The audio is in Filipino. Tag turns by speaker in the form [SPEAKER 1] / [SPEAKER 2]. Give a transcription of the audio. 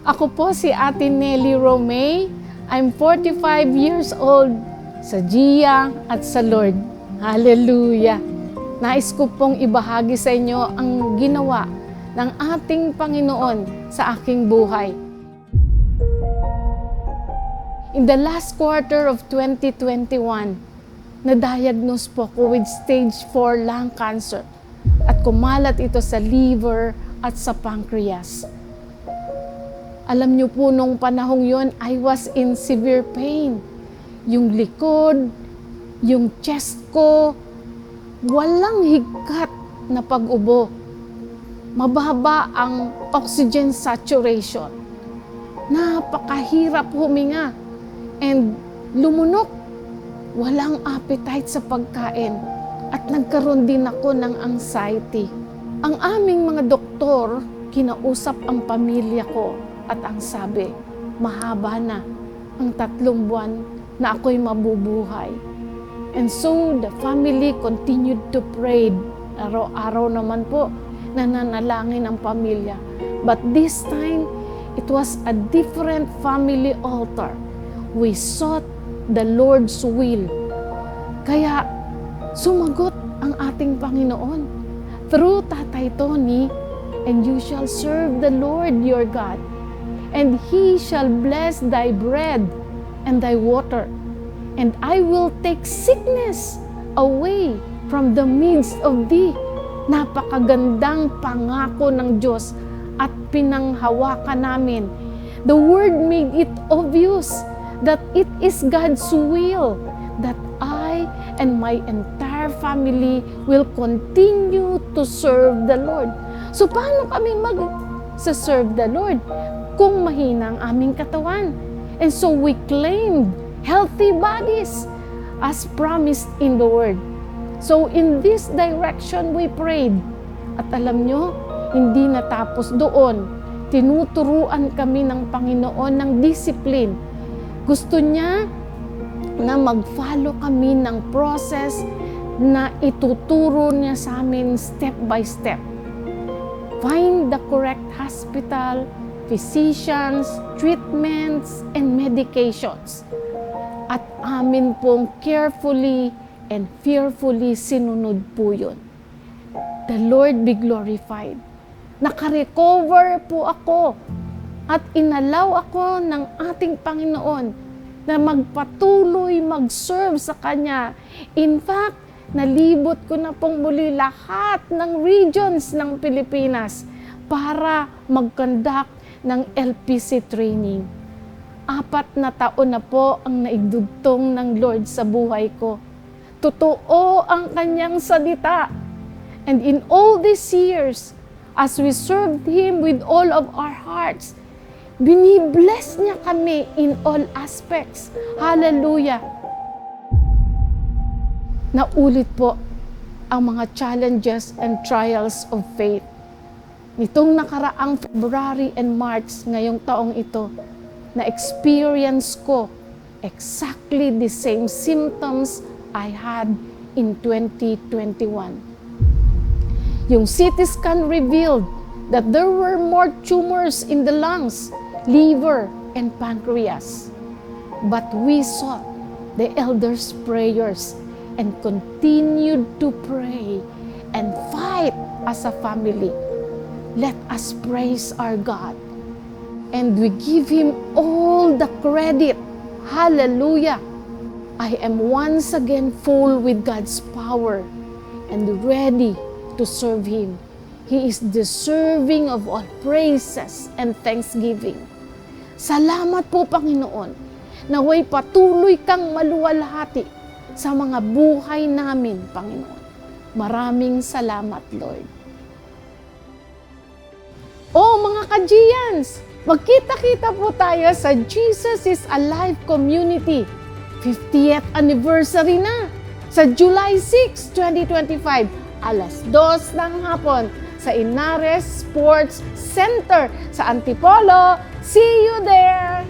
[SPEAKER 1] Ako po si Ate Nelly Romay. I'm 45 years old sa Gia at sa Lord. Hallelujah! Nais ko pong ibahagi sa inyo ang ginawa ng ating Panginoon sa aking buhay. In the last quarter of 2021, na-diagnose po ko with stage 4 lung cancer at kumalat ito sa liver at sa pancreas. Alam niyo po, nung panahong yon, I was in severe pain. Yung likod, yung chest ko, walang higkat na pag-ubo. Mababa ang oxygen saturation. Napakahirap huminga. And lumunok. Walang appetite sa pagkain. At nagkaroon din ako ng anxiety. Ang aming mga doktor, kinausap ang pamilya ko at ang sabi, mahaba na ang 3 buwan na ako'y mabubuhay. And so, the family continued to pray. Araw-araw naman po, nananalangin ang pamilya. But this time, it was a different family altar. We sought the Lord's will. Kaya, sumagot ang ating Panginoon through Tatay Tony, and you shall serve the Lord your God, and He shall bless thy bread and thy water. And I will take sickness away from the midst of thee. Napakagandang pangako ng Diyos at pinanghawakan namin. The Word made it obvious that it is God's will that I and my entire family will continue to serve the Lord. So paano kami mag-serve the Lord kung mahina ang aming katawan? And so we claimed healthy bodies as promised in the Word. So in this direction we prayed. At alam nyo, hindi natapos doon. Tinuturuan kami ng Panginoon ng discipline. Gusto niya na mag-follow kami ng process na ituturo niya sa amin step by step. Find the correct hospital, physicians, treatments, and medications. At amin pong carefully and fearfully sinunod po yun. The Lord be glorified. Nakarecover po ako at inalaw ako ng ating Panginoon na magpatuloy mag-serve sa Kanya. In fact, nalibot ko na pong muli lahat ng regions ng Pilipinas para mag-conduct ng LPC training. 4 na taon na po ang naigdugtong ng Lord sa buhay ko. Totoo ang Kanyang salita. And in all these years, as we served Him with all of our hearts, binibless niya kami in all aspects. Hallelujah! Naulit po ang mga challenges and trials of faith. Nitong nakaraang February and March ngayong taong ito, na-experience ko exactly the same symptoms I had in 2021. Yung CT scan revealed that there were more tumors in the lungs, liver, and pancreas. But we sought the elders' prayers and continued to pray and fight as a family. Let us praise our God. And we give Him all the credit. Hallelujah! I am once again full with God's power and ready to serve Him. He is deserving of all praises and thanksgiving. Salamat po, Panginoon, naway patuloy kang maluwalhati sa mga buhay namin, Panginoon. Maraming salamat, Lord. Oh, mga ka-Gians, magkita-kita po tayo sa Jesus is Alive Community. 50th anniversary na sa July 6, 2025, alas 2 ng hapon sa Inares Sports Center sa Antipolo. See you there!